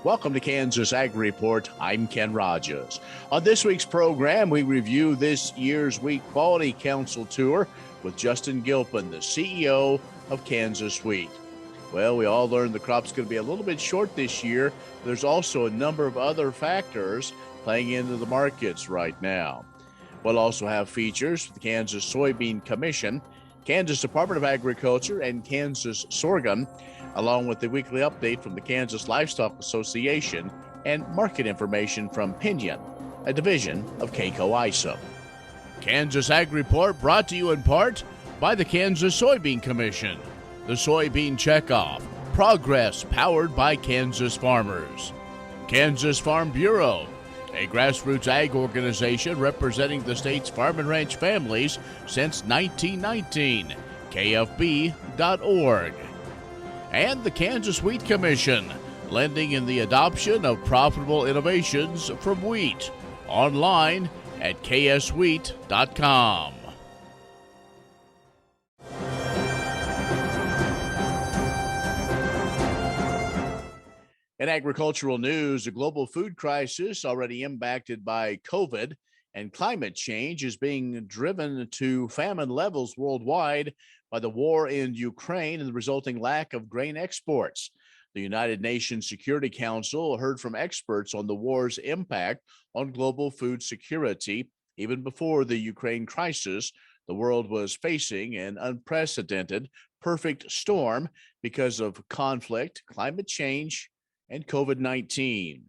Welcome to Kansas Ag Report. I'm Ken Rogers. On this week's program, we review this year's Wheat Quality Council tour with Justin Gilpin, the CEO of Kansas Wheat. Well, we all learned the crop's going to be a little bit short this year. There's also a number of other factors playing into the markets right now. We'll also have features from the Kansas Soybean Commission, Kansas Department of Agriculture, and Kansas Sorghum, along with the weekly update from the Kansas Livestock Association and market information from Pinion, a division of K-Coe Isom. Kansas Ag Report brought to you in part by the Kansas Soybean Commission, the Soybean Checkoff, progress powered by Kansas farmers. Kansas Farm Bureau, a grassroots ag organization representing the state's farm and ranch families since 1919, kfb.org. And the Kansas Wheat Commission, lending in the adoption of profitable innovations from wheat, online at kswheat.com. In agricultural news, the global food crisis, already impacted by COVID and climate change, is being driven to famine levels worldwide by the war in Ukraine and the resulting lack of grain exports. The United Nations Security Council heard from experts on the war's impact on global food security. Even before the Ukraine crisis, the world was facing an unprecedented perfect storm because of conflict, climate change, and COVID-19.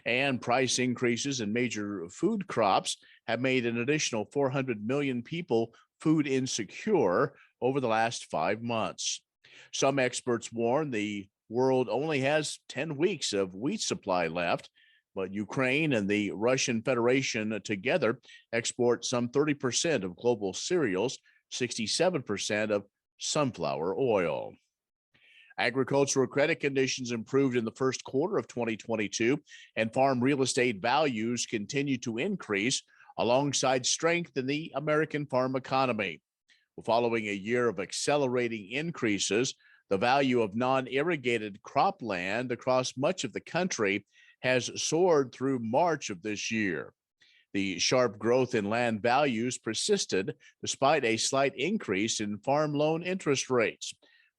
And price increases in major food crops have made an additional 400 million people food insecure over the last 5 months. Some experts warn the world only has 10 weeks of wheat supply left, but Ukraine and the Russian Federation together export some 30% of global cereals, 67% of sunflower oil. Agricultural credit conditions improved in the first quarter of 2022, and farm real estate values continue to increase alongside strength in the American farm economy. Following a year of accelerating increases, the value of non-irrigated cropland across much of the country has soared through March of this year. The sharp growth in land values persisted despite a slight increase in farm loan interest rates.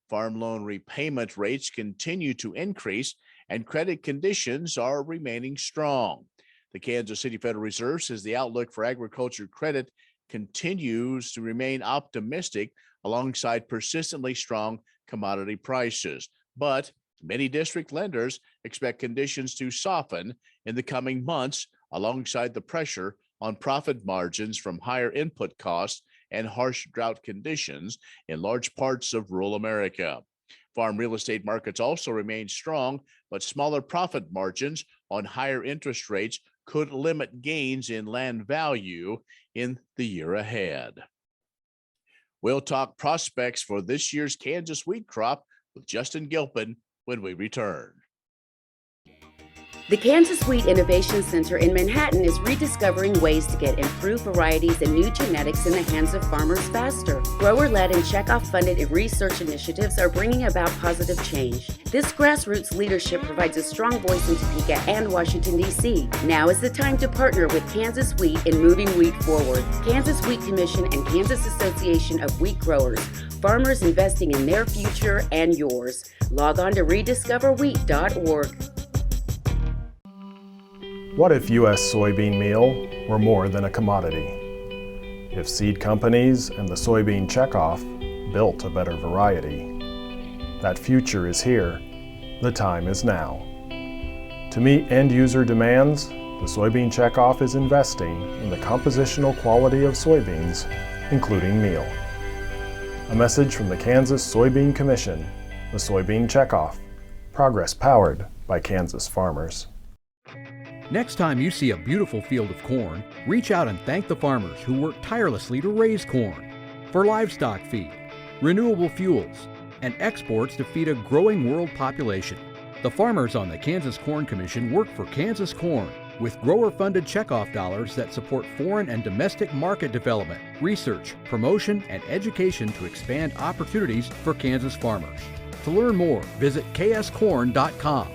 Farm loan repayment rates continue to increase, and credit conditions are remaining strong. The Kansas City Federal Reserve says the outlook for agriculture credit continues to remain optimistic alongside persistently strong commodity prices. But many district lenders expect conditions to soften in the coming months alongside the pressure on profit margins from higher input costs and harsh drought conditions in large parts of rural America. Farm real estate markets also remain strong, but smaller profit margins on higher interest rates could limit gains in land value in the year ahead. We'll talk prospects for this year's Kansas wheat crop with Justin Gilpin when we return. The Kansas Wheat Innovation Center in Manhattan is rediscovering ways to get improved varieties and new genetics in the hands of farmers faster. Grower-led and checkoff-funded research initiatives are bringing about positive change. This grassroots leadership provides a strong voice in Topeka and Washington, D.C. Now is the time to partner with Kansas Wheat in moving wheat forward. Kansas Wheat Commission and Kansas Association of Wheat Growers. Farmers investing in their future and yours. Log on to rediscoverwheat.org. What if U.S. soybean meal were more than a commodity? If seed companies and the soybean checkoff built a better variety? That future is here. The time is now. To meet end-user demands, the soybean checkoff is investing in the compositional quality of soybeans, including meal. A message from the Kansas Soybean Commission, the Soybean Checkoff, progress powered by Kansas farmers. Next time you see a beautiful field of corn, reach out and thank the farmers who work tirelessly to raise corn for livestock feed, renewable fuels, and exports to feed a growing world population. The farmers on the Kansas Corn Commission work for Kansas Corn with grower-funded checkoff dollars that support foreign and domestic market development, research, promotion, and education to expand opportunities for Kansas farmers. To learn more, visit kscorn.com.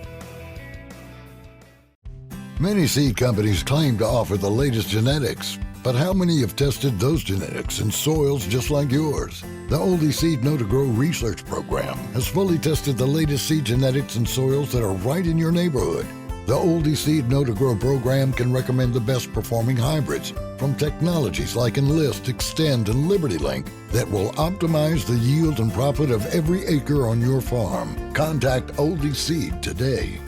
Many seed companies claim to offer the latest genetics, but how many have tested those genetics in soils just like yours? The Oldie Seed Know to Grow research program has fully tested the latest seed genetics in soils that are right in your neighborhood. The Oldie Seed Know to Grow program can recommend the best performing hybrids from technologies like Enlist, Extend, and Liberty Link that will optimize the yield and profit of every acre on your farm. Contact Oldie Seed today.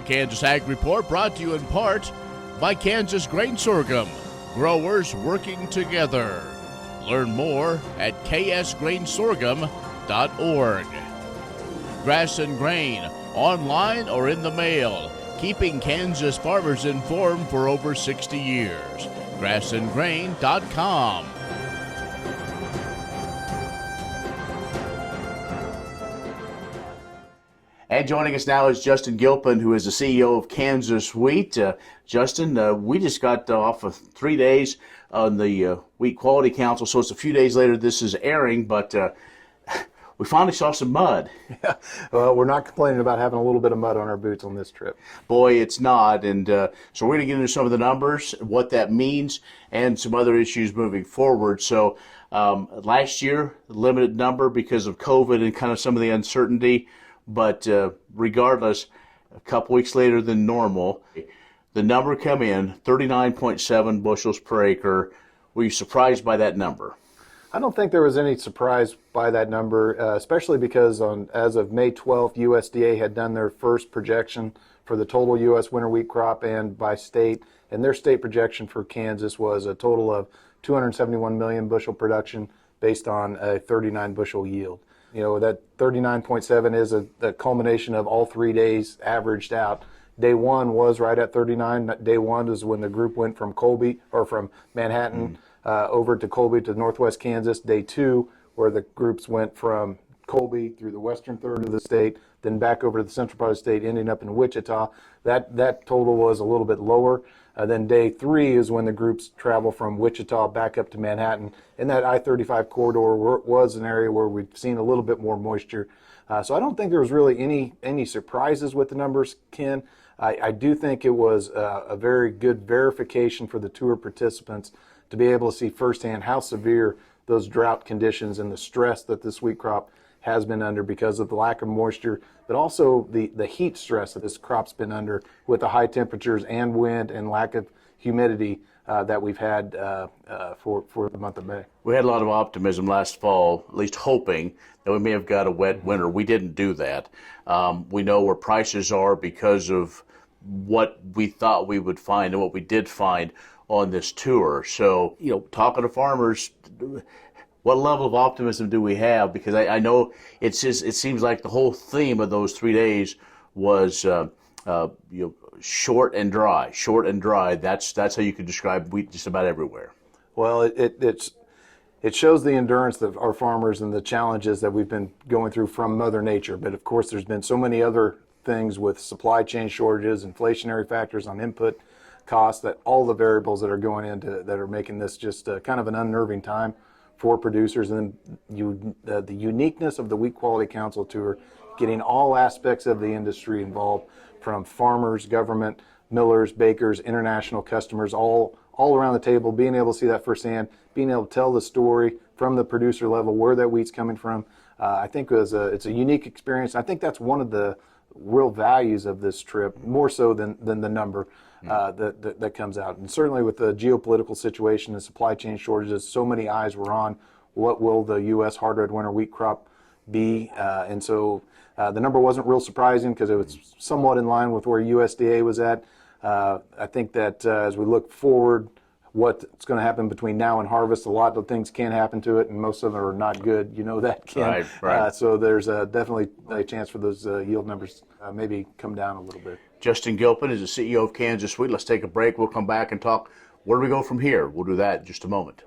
The Kansas Ag Report brought to you in part by Kansas Grain Sorghum, growers working together. Learn more at ksgrainsorghum.org. Grass and Grain, online or in the mail, keeping Kansas farmers informed for over 60 years. grassandgrain.com. And joining us now is Justin Gilpin, who is the CEO of Kansas Wheat. Justin, we just got off of 3 days on the Wheat Quality Council, so it's a few days later this is airing, but we finally saw some mud. Yeah, well, we're not complaining about having a little bit of mud on our boots on this trip. Boy, it's not. And so we're going to get into some of the numbers, what that means, and some other issues moving forward. So last year, limited number because of COVID and kind of some of the uncertainty. But regardless, a couple weeks later than normal, the number come in 39.7 bushels per acre. Were you surprised by that number? I don't think there was any surprise by that number, especially because as of May 12th, USDA had done their first projection for the total U.S. winter wheat crop and by state, and their state projection for Kansas was a total of 271 million bushel production based on a 39 bushel yield. You know, that 39.7 is the culmination of all 3 days averaged out. Day one was right at 39. Day one is when the group went from Colby, or from Manhattan, over to Colby to northwest Kansas. Day two, where the groups went from Colby through the western third of the state, then back over to the central part of the state, ending up in Wichita. That total was a little bit lower. Then day three is when the groups travel from Wichita back up to Manhattan. And that I-35 corridor was an area where we've seen a little bit more moisture. So I don't think there was really any surprises with the numbers, Ken. I do think it was a very good verification for the tour participants to be able to see firsthand how severe those drought conditions and the stress that this wheat crop has been under because of the lack of moisture, but also the heat stress that this crop's been under with the high temperatures and wind and lack of humidity that we've had for the month of May. We had a lot of optimism last fall, at least hoping that we may have got a wet winter. We didn't do that. We know where prices are because of what we thought we would find and what we did find on this tour. So, you know, talking to farmers, what level of optimism do we have? Because I know it seems like the whole theme of those 3 days was short and dry. Short and dry. That's how you could describe wheat just about everywhere. Well, it shows the endurance of our farmers and the challenges that we've been going through from Mother Nature. But of course, there's been so many other things with supply chain shortages, inflationary factors on input costs, that all the variables that are going into that are making this just kind of an unnerving time for producers. And then the uniqueness of the Wheat Quality Council Tour, getting all aspects of the industry involved, from farmers, government, millers, bakers, international customers, all around the table, being able to see that firsthand, being able to tell the story from the producer level, where that wheat's coming from. I think it's a unique experience. I think that's one of the real values of this trip, more so than the number that comes out. And certainly with the geopolitical situation and supply chain shortages, so many eyes were on what will the U.S. hard red winter wheat crop be. And so the number wasn't real surprising because it was somewhat in line with where USDA was at. I think that as we look forward, what's going to happen between now and harvest, a lot of things can happen to it, and most of them are not good. You know that, Ken. Right. So there's definitely a chance for those yield numbers maybe come down a little bit. Justin Gilpin is the CEO of Kansas Wheat. Let's take a break. We'll come back and talk. Where do we go from here? We'll do that in just a moment.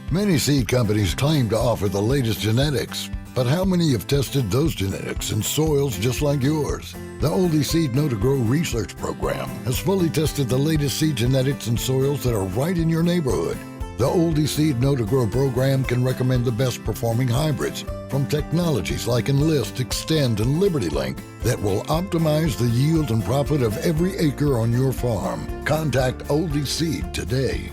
Many seed companies claim to offer the latest genetics, but how many have tested those genetics in soils just like yours? The Oldie Seed Know to Grow research program has fully tested the latest seed genetics in soils that are right in your neighborhood. The Oldie Seed Know to Grow program can recommend the best performing hybrids from technologies like Enlist, Extend, and Liberty Link that will optimize the yield and profit of every acre on your farm. Contact Oldie Seed today.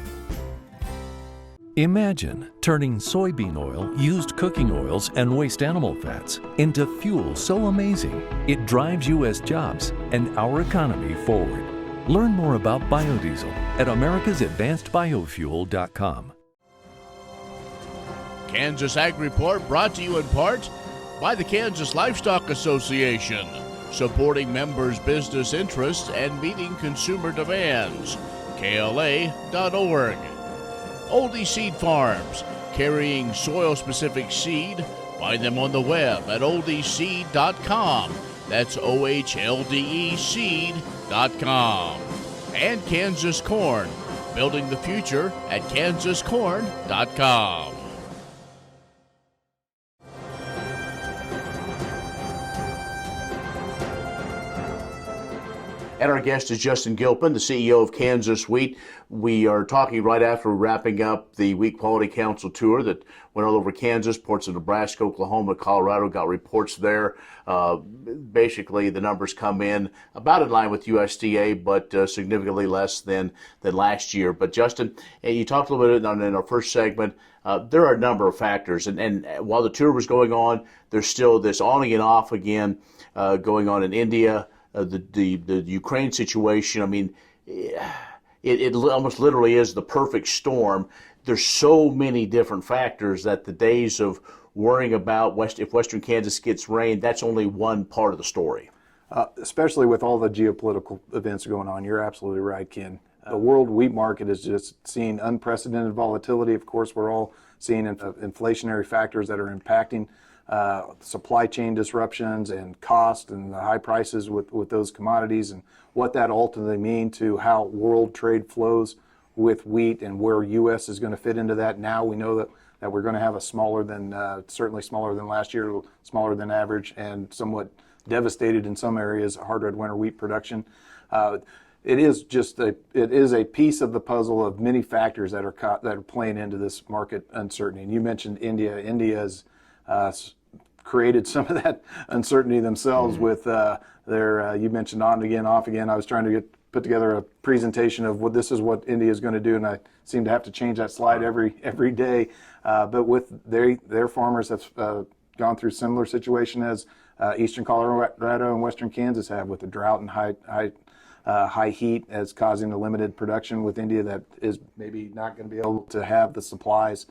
Imagine turning soybean oil, used cooking oils, and waste animal fats into fuel so amazing it drives U.S. jobs and our economy forward. Learn more about biodiesel at americasadvancedbiofuel.com. Kansas Ag Report brought to you in part by the Kansas Livestock Association, supporting members' business interests and meeting consumer demands. KLA.org. Oldie Seed Farms, carrying soil-specific seed. Find them on the web at oldieseed.com. That's OHLDE seed.com. And Kansas Corn, building the future at kansascorn.com. And our guest is Justin Gilpin, the CEO of Kansas Wheat. We are talking right after wrapping up the Wheat Quality Council tour that went all over Kansas, parts of Nebraska, Oklahoma, Colorado, got reports there. Basically, the numbers come in about in line with USDA, but significantly less than last year. But Justin, you talked a little bit in our first segment. There are a number of factors, and while the tour was going on, there's still this on again, off again going on in India. The Ukraine situation, I mean, it almost literally is the perfect storm. There's so many different factors that the days of worrying about if Western Kansas gets rain, that's only one part of the story. Especially with all the geopolitical events going on, you're absolutely right, Ken. The world wheat market is just seeing unprecedented volatility. Of course, we're all seeing inflationary factors that are impacting supply chain disruptions and cost and the high prices with those commodities, and what that ultimately means to how world trade flows with wheat and where U.S. is going to fit into that. Now we know that we're going to have a certainly smaller than last year, smaller than average, and somewhat devastated in some areas, hard red winter wheat production. It is a piece of the puzzle of many factors that are playing into this market uncertainty. And you mentioned India. India has created some of that uncertainty themselves with their, you mentioned on again, off again. I was trying to put together a presentation of this is what India is going to do, and I seem to have to change that slide every day. But with their farmers have gone through similar situation as eastern Colorado and western Kansas have, with the drought and high heat as causing a limited production with India that is maybe not going to be able to have the supplies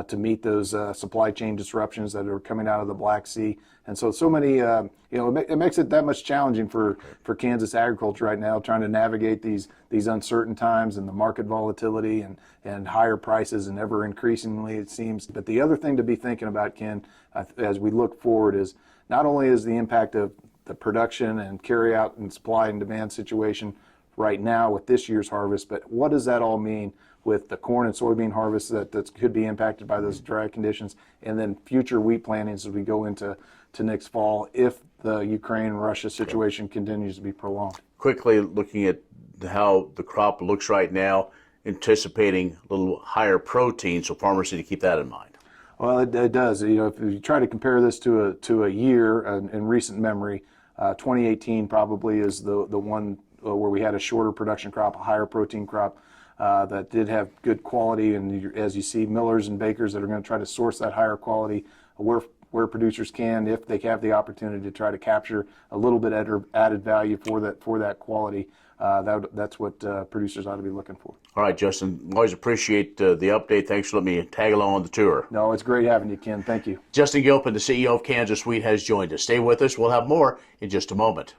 to meet those supply chain disruptions that are coming out of the Black Sea. And so many, it makes it that much challenging for Kansas agriculture right now, trying to navigate these uncertain times and the market volatility and higher prices, and ever increasingly it seems. But the other thing to be thinking about, Ken, as we look forward, is not only is the impact of the production and carry out and supply and demand situation right now with this year's harvest, but what does that all mean with the corn and soybean harvest that could be impacted by those dry conditions, and then future wheat plantings as we go into next fall if the Ukraine-Russia situation continues to be prolonged. Quickly looking at how the crop looks right now, anticipating a little higher protein, so farmers need to keep that in mind. Well, it does. If you try to compare this to a year in recent memory, 2018 probably is the one where we had a shorter production crop, a higher protein crop that did have good quality. And as you see, millers and bakers that are going to try to source that higher quality where producers can, if they have the opportunity to try to capture a little bit added value for that quality. That's what producers ought to be looking for. All right, Justin, always appreciate the update. Thanks for letting me tag along on the tour. No, it's great having you, Ken. Thank you. Justin Gilpin, the CEO of Kansas Wheat, has joined us. Stay with us. We'll have more in just a moment.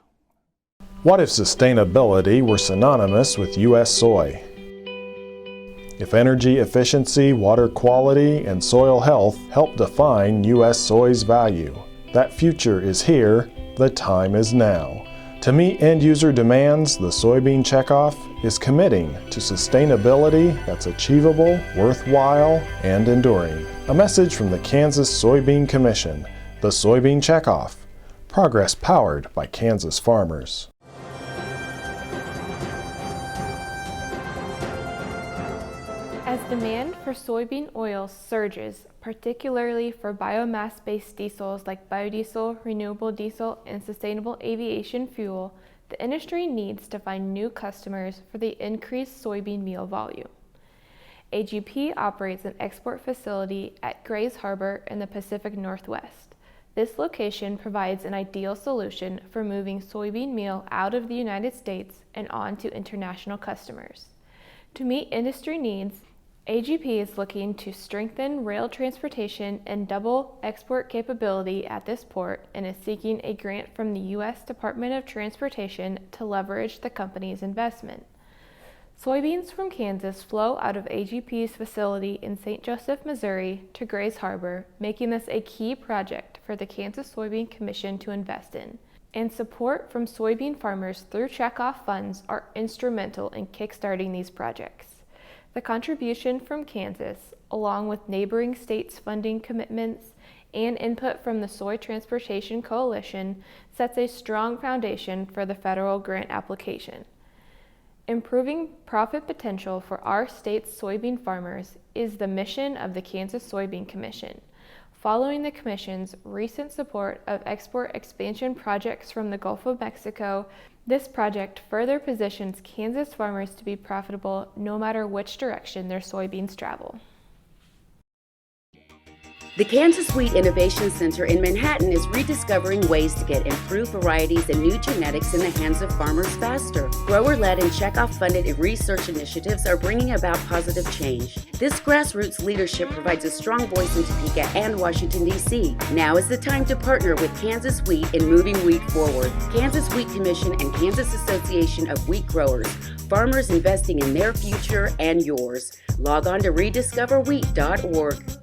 What if sustainability were synonymous with U.S. soy? If energy efficiency, water quality, and soil health help define U.S. soy's value, that future is here, the time is now. To meet end-user demands, the Soybean Checkoff is committing to sustainability that's achievable, worthwhile, and enduring. A message from the Kansas Soybean Commission, the Soybean Checkoff, progress powered by Kansas farmers. As demand for for soybean oil surges, particularly for biomass-based diesels like biodiesel, renewable diesel, and sustainable aviation fuel. The industry needs to find new customers for the increased soybean meal volume. AGP operates an export facility at Grays Harbor in the Pacific Northwest. This location provides an ideal solution for moving soybean meal out of the United States and on to international customers. To meet industry needs, AGP is looking to strengthen rail transportation and double export capability at this port and is seeking a grant from the U.S. Department of Transportation to leverage the company's investment. Soybeans from Kansas flow out of AGP's facility in St. Joseph, Missouri to Grays Harbor, making this a key project for the Kansas Soybean Commission to invest in. And support from soybean farmers through checkoff funds are instrumental in kickstarting these projects. The contribution from Kansas, along with neighboring states' funding commitments and input from the Soy Transportation Coalition, sets a strong foundation for the federal grant application. Improving profit potential for our state's soybean farmers is the mission of the Kansas Soybean Commission. Following the Commission's recent support of export expansion projects from the Gulf of Mexico, this project further positions Kansas farmers to be profitable no matter which direction their soybeans travel. The Kansas Wheat Innovation Center in Manhattan is rediscovering ways to get improved varieties and new genetics in the hands of farmers faster. Grower-led and checkoff-funded research initiatives are bringing about positive change. This grassroots leadership provides a strong voice in Topeka and Washington, D.C. Now is the time to partner with Kansas Wheat in moving wheat forward. Kansas Wheat Commission and Kansas Association of Wheat Growers, farmers investing in their future and yours. Log on to rediscoverwheat.org.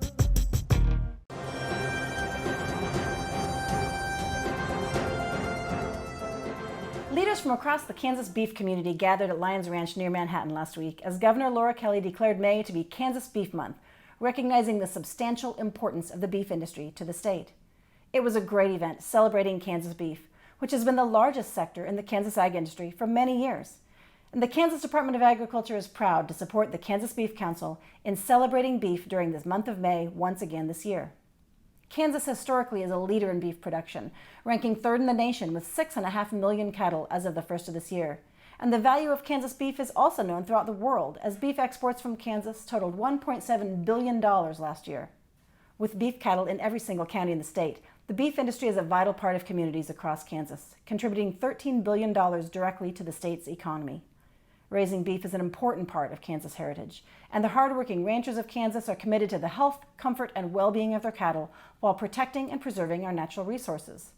Leaders from across the Kansas beef community gathered at Lyons Ranch near Manhattan last week as Governor Laura Kelly declared May to be Kansas Beef Month, recognizing the substantial importance of the beef industry to the state. It was a great event celebrating Kansas beef, which has been the largest sector in the Kansas ag industry for many years. And the Kansas Department of Agriculture is proud to support the Kansas Beef Council in celebrating beef during this month of May once again this year. Kansas historically is a leader in beef production, ranking third in the nation with 6.5 million cattle as of the first of this year. And the value of Kansas beef is also known throughout the world, as beef exports from Kansas totaled $1.7 billion last year. With beef cattle in every single county in the state, the beef industry is a vital part of communities across Kansas, contributing $13 billion directly to the state's economy. Raising beef is an important part of Kansas heritage, and the hardworking ranchers of Kansas are committed to the health, comfort, and well-being of their cattle while protecting and preserving our natural resources.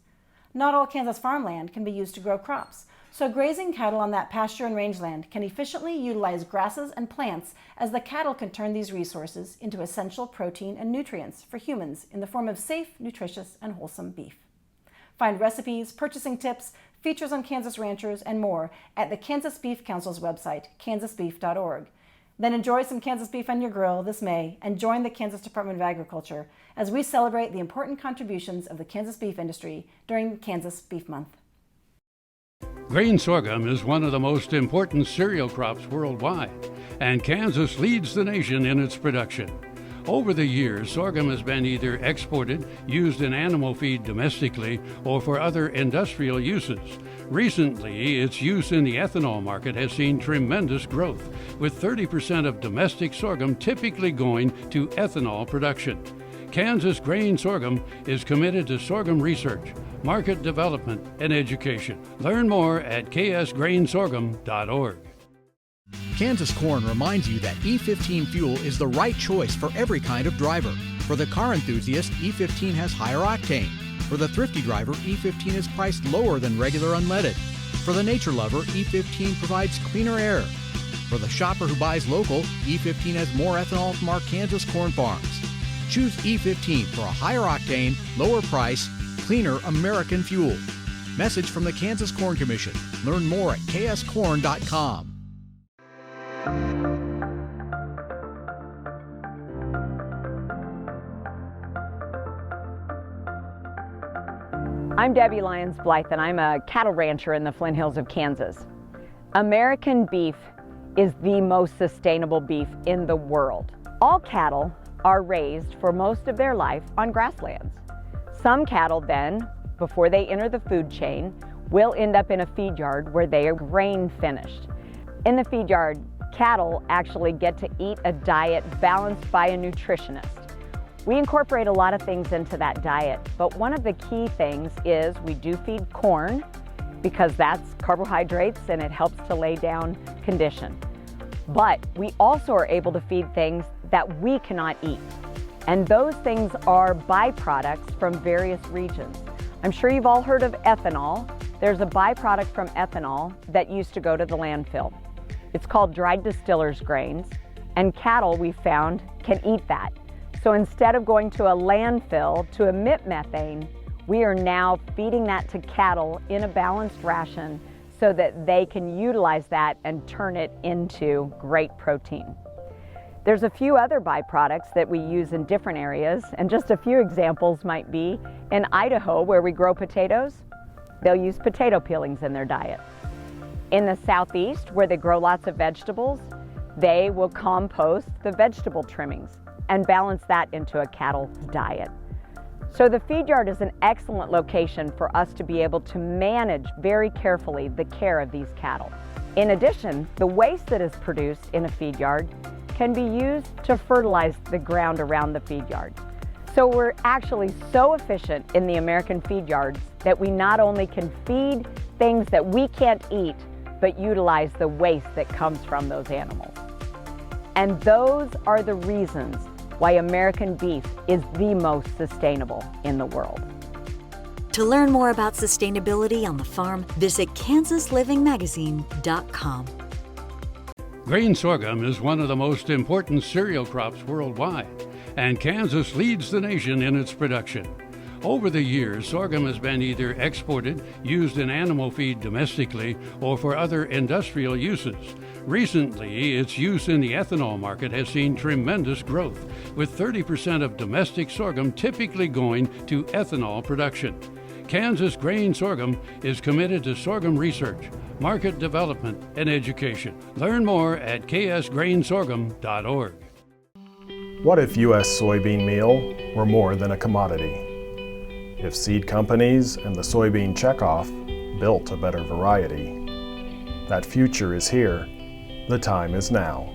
Not all Kansas farmland can be used to grow crops, so grazing cattle on that pasture and rangeland can efficiently utilize grasses and plants, as the cattle can turn these resources into essential protein and nutrients for humans in the form of safe, nutritious, and wholesome beef. Find recipes, purchasing tips, features on Kansas ranchers, and more at the Kansas Beef Council's website, kansasbeef.org. Then enjoy some Kansas beef on your grill this May and join the Kansas Department of Agriculture as we celebrate the important contributions of the Kansas beef industry during Kansas Beef Month. Grain sorghum is one of the most important cereal crops worldwide, and Kansas leads the nation in its production. Over the years, sorghum has been either exported, used in animal feed domestically, or for other industrial uses. Recently, its use in the ethanol market has seen tremendous growth, with 30% of domestic sorghum typically going to ethanol production. Kansas Grain Sorghum is committed to sorghum research, market development, and education. Learn more at ksgrainsorghum.org. Kansas Corn reminds you that E15 fuel is the right choice for every kind of driver. For the car enthusiast, E15 has higher octane. For the thrifty driver, E15 is priced lower than regular unleaded. For the nature lover, E15 provides cleaner air. For the shopper who buys local, E15 has more ethanol from our Kansas corn farms. Choose E15 for a higher octane, lower price, cleaner American fuel. Message from the Kansas Corn Commission. Learn more at kscorn.com. I'm Debbie Lyons Blythe, and I'm a cattle rancher in the Flint Hills of Kansas. American beef is the most sustainable beef in the world. All cattle are raised for most of their life on grasslands. Some cattle then, before they enter the food chain, will end up in a feed yard where they are grain finished. In the feed yard, cattle actually get to eat a diet balanced by a nutritionist. We incorporate a lot of things into that diet, but one of the key things is we do feed corn because that's carbohydrates and it helps to lay down condition. But we also are able to feed things that we cannot eat. And those things are byproducts from various regions. I'm sure you've all heard of ethanol. There's a byproduct from ethanol that used to go to the landfill. It's called dried distillers grains, and cattle, we found, can eat that. So instead of going to a landfill to emit methane, we are now feeding that to cattle in a balanced ration so that they can utilize that and turn it into great protein. There's a few other byproducts that we use in different areas, and just a few examples might be in Idaho, where we grow potatoes, they'll use potato peelings in their diet. In the southeast, where they grow lots of vegetables, they will compost the vegetable trimmings and balance that into a cattle diet. So the feed yard is an excellent location for us to be able to manage very carefully the care of these cattle. In addition, the waste that is produced in a feed yard can be used to fertilize the ground around the feed yard. So we're actually so efficient in the American feed yards that we not only can feed things that we can't eat, but utilize the waste that comes from those animals. And those are the reasons why American beef is the most sustainable in the world. To learn more about sustainability on the farm, visit KansasLivingMagazine.com. Grain sorghum is one of the most important cereal crops worldwide, and Kansas leads the nation in its production. Over the years, sorghum has been either exported, used in animal feed domestically, or for other industrial uses. Recently, its use in the ethanol market has seen tremendous growth, with 30% of domestic sorghum typically going to ethanol production. Kansas Grain Sorghum is committed to sorghum research, market development, and education. Learn more at ksgrainsorghum.org. What if U.S. soybean meal were more than a commodity? If seed companies and the soybean checkoff built a better variety? That future is here. The time is now.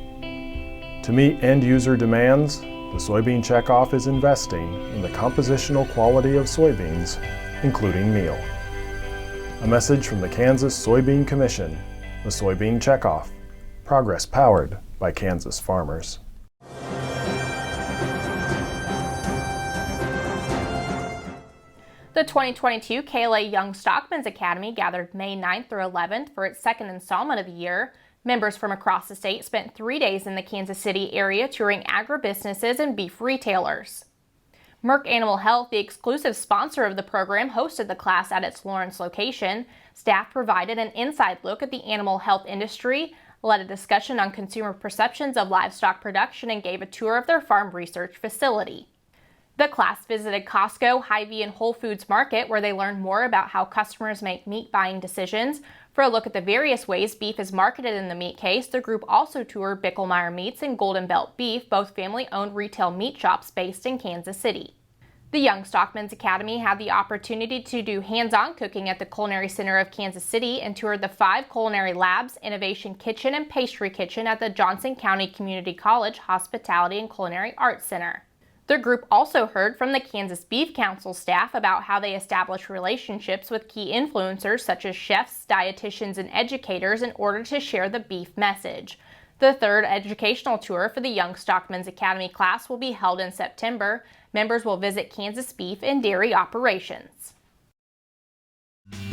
To meet end-user demands, the soybean checkoff is investing in the compositional quality of soybeans, including meal. A message from the Kansas Soybean Commission, the soybean checkoff, progress powered by Kansas farmers. The 2022 KLA Young Stockmen's Academy gathered May 9th through 11th for its second installment of the year. Members from across the state spent 3 days in the Kansas City area touring agribusinesses and beef retailers. Merck Animal Health, the exclusive sponsor of the program, hosted the class at its Lawrence location. Staff provided an inside look at the animal health industry, led a discussion on consumer perceptions of livestock production, and gave a tour of their farm research facility. The class visited Costco, Hy-Vee, and Whole Foods Market, where they learned more about how customers make meat buying decisions. For a look at the various ways beef is marketed in the meat case, the group also toured Bicklemeyer Meats and Golden Belt Beef, both family-owned retail meat shops based in Kansas City. The Young Stockmen's Academy had the opportunity to do hands-on cooking at the Culinary Center of Kansas City and toured the 5 culinary labs, Innovation Kitchen, and Pastry Kitchen at the Johnson County Community College Hospitality and Culinary Arts Center. The group also heard from the Kansas Beef Council staff about how they establish relationships with key influencers such as chefs, dietitians, and educators in order to share the beef message. The third educational tour for the Young Stockmen's Academy class will be held in September. Members will visit Kansas beef and dairy operations.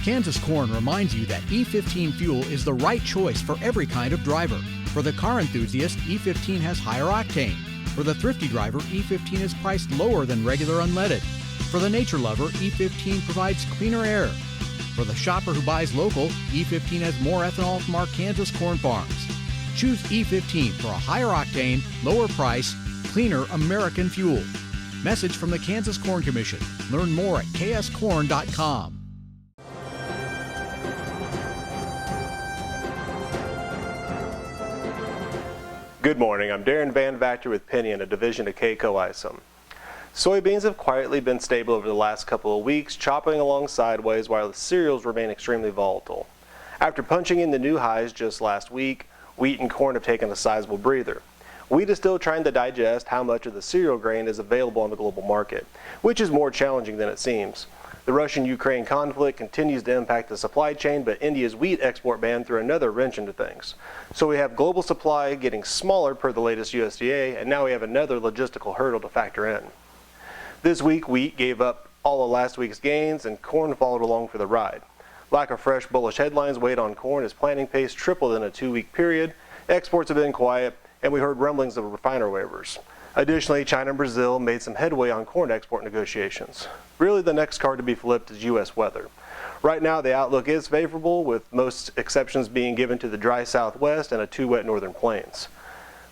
Kansas Corn reminds you that E15 fuel is the right choice for every kind of driver. For the car enthusiast, E15 has higher octane. For the thrifty driver, E15 is priced lower than regular unleaded. For the nature lover, E15 provides cleaner air. For the shopper who buys local, E15 has more ethanol from our Kansas corn farms. Choose E15 for a higher octane, lower price, cleaner American fuel. Message from the Kansas Corn Commission. Learn more at kscorn.com. Good morning, I'm Darren Van Vactor with Pinion, a division of K-Coe Isom. Soybeans have quietly been stable over the last couple of weeks, chopping along sideways while the cereals remain extremely volatile. After punching in the new highs just last week, wheat and corn have taken a sizable breather. Wheat is still trying to digest how much of the cereal grain is available on the global market, which is more challenging than it seems. The Russian-Ukraine conflict continues to impact the supply chain, but India's wheat export ban threw another wrench into things. So we have global supply getting smaller per the latest USDA, and now we have another logistical hurdle to factor in. This week, wheat gave up all of last week's gains, and corn followed along for the ride. Lack of fresh bullish headlines weighed on corn as planting pace tripled in a 2-week period. Exports have been quiet, and we heard rumblings of refiner waivers. Additionally, China and Brazil made some headway on corn export negotiations. Really, the next card to be flipped is U.S. weather. Right now, the outlook is favorable, with most exceptions being given to the dry southwest and a too wet northern plains.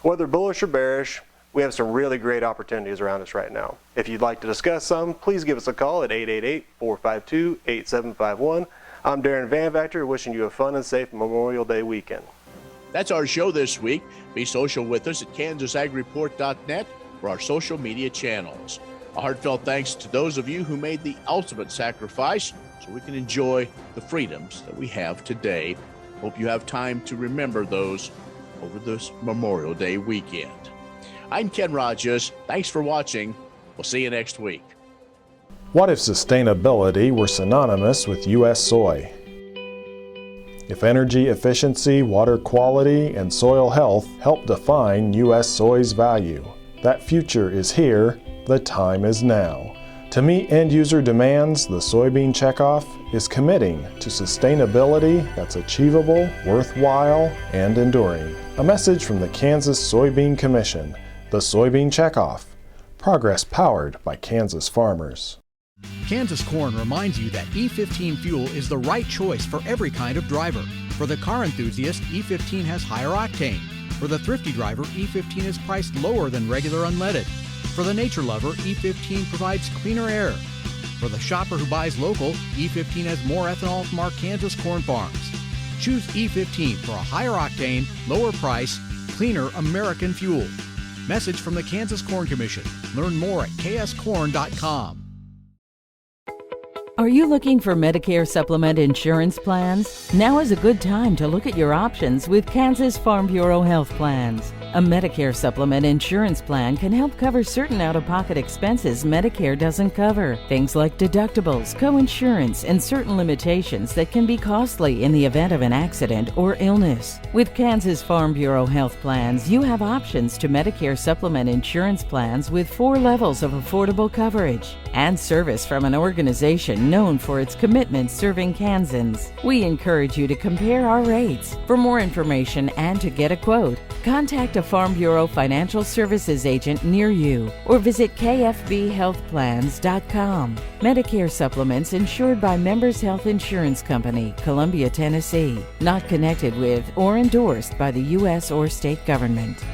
Whether bullish or bearish, we have some really great opportunities around us right now. If you'd like to discuss some, please give us a call at 888-452-8751. I'm Darren Van Vactor, wishing you a fun and safe Memorial Day weekend. That's our show this week. Be social with us at KansasAgReport.net for our social media channels. A heartfelt thanks to those of you who made the ultimate sacrifice so we can enjoy the freedoms that we have today. Hope you have time to remember those over this Memorial Day weekend. I'm Ken Rogers. Thanks for watching. We'll see you next week. What if sustainability were synonymous with U.S. soy? If energy efficiency, water quality, and soil health help define U.S. soy's value, that future is here, the time is now. To meet end-user demands, the Soybean Checkoff is committing to sustainability that's achievable, worthwhile, and enduring. A message from the Kansas Soybean Commission, the Soybean Checkoff, progress powered by Kansas farmers. Kansas Corn reminds you that E15 fuel is the right choice for every kind of driver. For the car enthusiast, E15 has higher octane. For the thrifty driver, E15 is priced lower than regular unleaded. For the nature lover, E15 provides cleaner air. For the shopper who buys local, E15 has more ethanol from our Kansas corn farms. Choose E15 for a higher octane, lower price, cleaner American fuel. Message from the Kansas Corn Commission. Learn more at kscorn.com. Are you looking for Medicare supplement insurance plans? Now is a good time to look at your options with Kansas Farm Bureau Health Plans. A Medicare supplement insurance plan can help cover certain out-of-pocket expenses Medicare doesn't cover. Things like deductibles, co-insurance, and certain limitations that can be costly in the event of an accident or illness. With Kansas Farm Bureau Health Plans, you have options to Medicare supplement insurance plans with 4 levels of affordable coverage and service from an organization known for its commitment serving Kansans. We encourage you to compare our rates. For more information and to get a quote, contact a Farm Bureau Financial Services agent near you or visit kfbhealthplans.com. Medicare supplements insured by Members Health Insurance Company, Columbia, Tennessee. Not connected with or endorsed by the U.S. or state government.